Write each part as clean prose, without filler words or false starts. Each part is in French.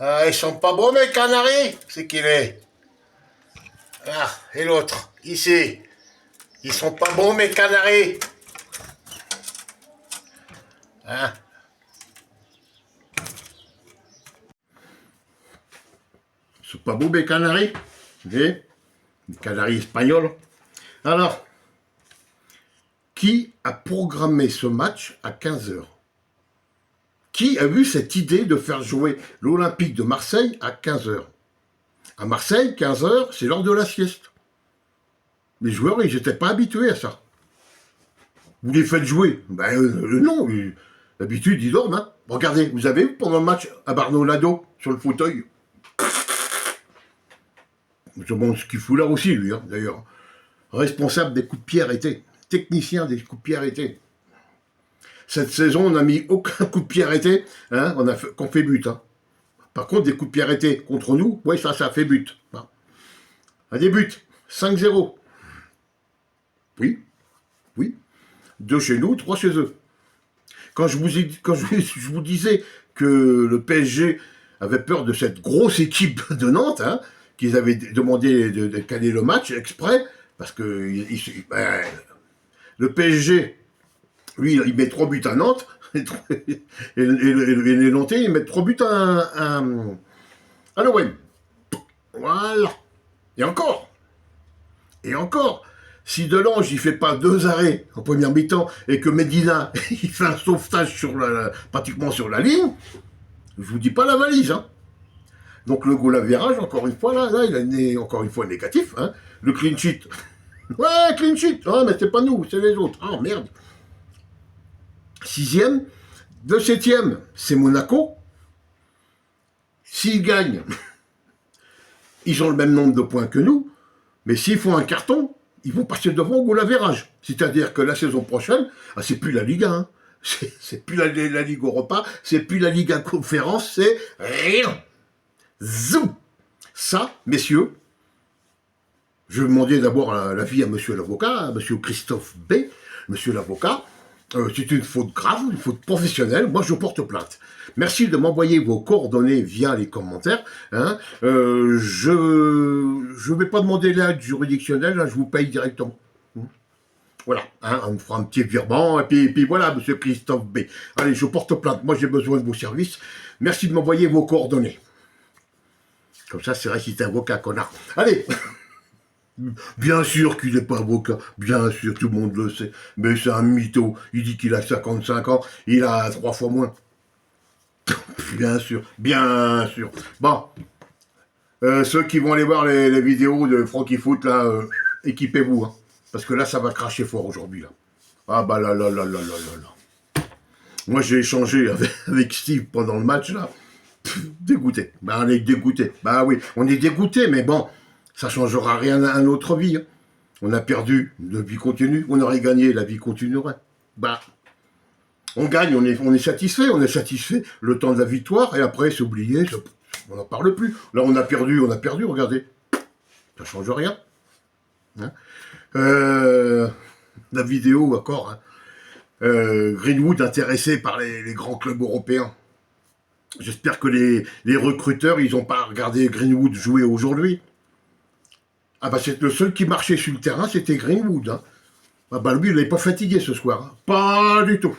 Ah, ils sont pas bons, mes Canaries. C'est qu'il est. Ah, et l'autre, ici. Ils sont pas bons, mes Canaries. Hein? Ils sont pas bons, mes Canaries. Vous voyez? Les Canaries espagnols. Alors, qui a programmé ce match à 15 h? Qui a eu cette idée de faire jouer l'Olympique de Marseille à 15 h? À Marseille, 15 h, c'est l'heure de la sieste. Les joueurs, ils n'étaient pas habitués à ça. Vous les faites jouer. Ben non, d'habitude, ils dorment. Hein. Regardez, vous avez vu pendant le match à Barno-Lado, sur le fauteuil. Je me demande ce qu'il fout là aussi, lui, hein, d'ailleurs. Responsable des coups de pied arrêtés. Technicien des coups de pied arrêtés. Cette saison, on n'a mis aucun coup de pied arrêté hein, qu'on fait but. Hein. Par contre, des coups de pied arrêtés contre nous, oui, ça fait but. Hein. Un des buts, 5-0. Oui, oui. 2 chez nous, 3 chez eux. Quand je vous disais que le PSG avait peur de cette grosse équipe de Nantes, hein, qu'ils avaient demandé de caler le match exprès, parce que le PSG, lui, il met 3 buts à Nantes, et les Nantais, ils mettent 3 buts à l'OM. Voilà. Et encore. Si Delange, il fait pas 2 arrêts en première mi-temps et que Medina, il fait un sauvetage pratiquement sur la ligne, je vous dis pas la valise. Hein. Donc le goal à virage, encore une fois, là, il est encore une fois négatif. Hein. Le clean sheet. Ouais, clean sheet. Ah, mais c'est pas nous, c'est les autres. Ah, merde. 6e. Le 7e, c'est Monaco. S'ils gagnent, ils ont le même nombre de points que nous. Mais s'ils font un carton, ils vont passer devant au goal à virage. C'est-à-dire que la saison prochaine, c'est plus la Ligue 1. Hein. C'est plus la Ligue Europa, c'est plus la Ligue 1 Conférence, c'est rien. Zou. Ça, messieurs, je demandais d'abord l'avis à monsieur l'avocat, à monsieur Christophe B, monsieur l'avocat. C'est une faute grave, une faute professionnelle. Moi, je porte plainte. Merci de m'envoyer vos coordonnées via les commentaires. Hein. Je vais pas demander l'aide juridictionnelle, hein, je vous paye directement. Voilà, hein, on me fera un petit virement, et puis voilà, monsieur Christophe B. Allez, je porte plainte. Moi, j'ai besoin de vos services. Merci de m'envoyer vos coordonnées. Comme ça, c'est vrai qu'il est avocat, connard. Allez. Bien sûr qu'il n'est pas avocat, bien sûr, tout le monde le sait, mais c'est un mytho, il dit qu'il a 55 ans, il a 3 fois moins. Bien sûr. Bon, ceux qui vont aller voir les vidéos de Frankie Foot, là, équipez-vous, hein, parce que là, ça va cracher fort aujourd'hui, là. Ah bah là. Moi, j'ai échangé avec Steve pendant le match, là, dégoûté, bah on est dégoûté, bah oui, on est dégoûté, mais bon, ça changera rien à notre vie. Hein. On a perdu, la vie continue. On aurait gagné, la vie continuerait. Bah, on gagne, on est satisfait. On est satisfait le temps de la victoire. Et après, c'est oublié, on n'en parle plus. Là, on a perdu, regardez. Ça change rien. Hein. La vidéo, encore. Hein. Greenwood intéressé par les grands clubs européens. J'espère que les recruteurs, ils n'ont pas regardé Greenwood jouer aujourd'hui. Ah bah c'est le seul qui marchait sur le terrain, c'était Greenwood. Hein. Ah bah lui, il n'est pas fatigué ce soir. Hein. Pas du tout.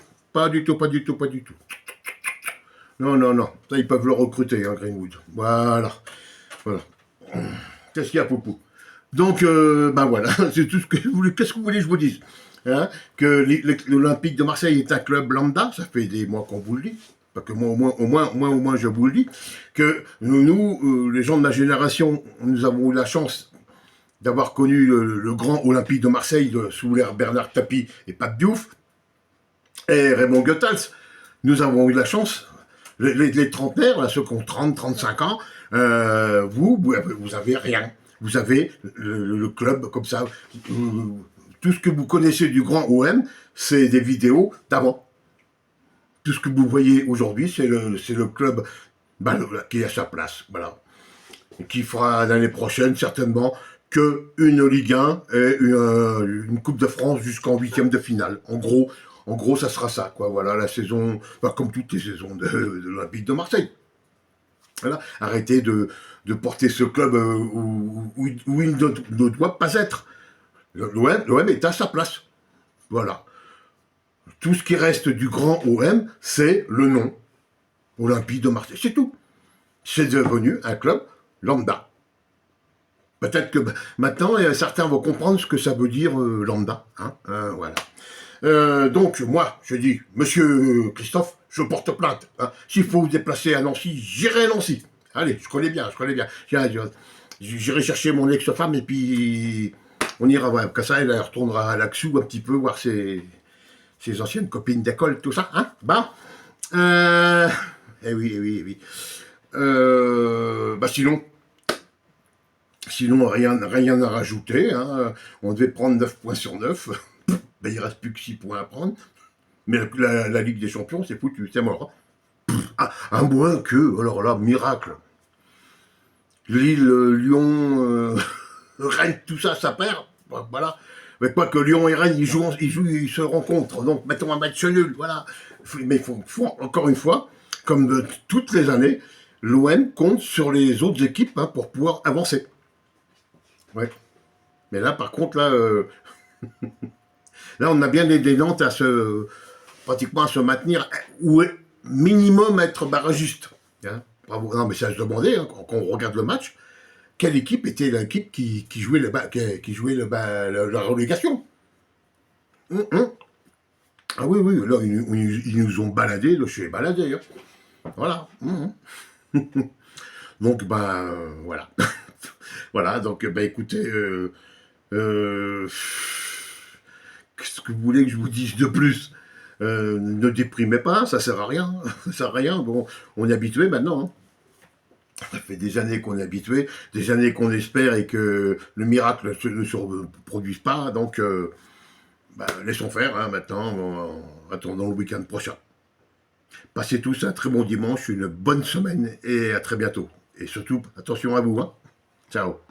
Non. Ça, ils peuvent le recruter, hein, Greenwood. Voilà. Qu'est-ce qu'il y a, Poupou? Donc, ben voilà, c'est tout ce que vous voulez. Qu'est-ce que vous voulez que je vous dise? Hein, que l'Olympique de Marseille est un club lambda, ça fait des mois qu'on vous le dit. Pas que moi, au moins, je vous le dis. Que nous, les gens de ma génération, nous avons eu la chance d'avoir connu le grand Olympique de Marseille sous l'ère Bernard Tapie et Pape Diouf et Raymond Goethals. Nous avons eu la chance, les trentenaires, là, ceux qui ont 30, 35 ans, vous avez rien. Vous avez le club comme ça. Tout ce que vous connaissez du grand OM, c'est des vidéos d'avant. Tout ce que vous voyez aujourd'hui, c'est le club qui est à sa place. Voilà. Et qui fera l'année prochaine, certainement, qu'une Ligue 1 et une Coupe de France jusqu'en 8e de finale. En gros, ça sera ça, quoi. Voilà, la saison, comme toutes les saisons de l'Olympique de Marseille. Voilà. Arrêtez de porter ce club où il ne doit pas être. L'OM est à sa place. Voilà. Tout ce qui reste du grand OM, c'est le nom. Olympique de Marseille. C'est tout. C'est devenu un club lambda. Peut-être que maintenant, certains vont comprendre ce que ça veut dire lambda. Hein, voilà. Donc, moi, je dis, monsieur Christophe, je porte plainte. Hein. S'il faut vous déplacer à Nancy, j'irai à Nancy. Allez, je connais bien. J'irai chercher mon ex-femme et puis on ira voir. Comme ça, elle retournera à l'Axou un petit peu, voir ses anciennes copines d'école, tout ça. Hein, bah, eh oui, eh oui, eh oui. Bah sinon rien à rajouter. Hein. On devait prendre 9 points sur 9. Ben, il ne reste plus que 6 points à prendre. Mais la Ligue des Champions, c'est foutu, c'est mort. À moins que, alors là, miracle. Lille, Lyon, Rennes, tout ça, ça perd. Voilà. Mais quoi que Lyon et Rennes, ils se rencontrent. Donc, mettons un match nul. Voilà. Mais il faut encore une fois, comme toutes les années, l'OM compte sur les autres équipes hein, pour pouvoir avancer. Ouais. Mais là, par contre, là on a bien des Nantes pratiquement à se maintenir, ou minimum être barragiste. Hein. Bravo. Non, mais ça se demandait, hein, quand on regarde le match, quelle équipe était l'équipe qui jouait, la relégation. Ah oui, oui, là, ils nous ont baladés, je suis baladé. Hein. Voilà. Donc, voilà. Voilà, donc, écoutez, qu'est-ce que vous voulez que je vous dise de plus ne déprimez pas, ça sert à rien. Ça sert à rien. Bon, on est habitué maintenant. Hein. Ça fait des années qu'on est habitué, des années qu'on espère et que le miracle ne se produise pas. Donc, laissons faire hein, maintenant, en attendant le week-end prochain. Passez tous un très bon dimanche, une bonne semaine et à très bientôt. Et surtout, attention à vous. Hein. Ciao.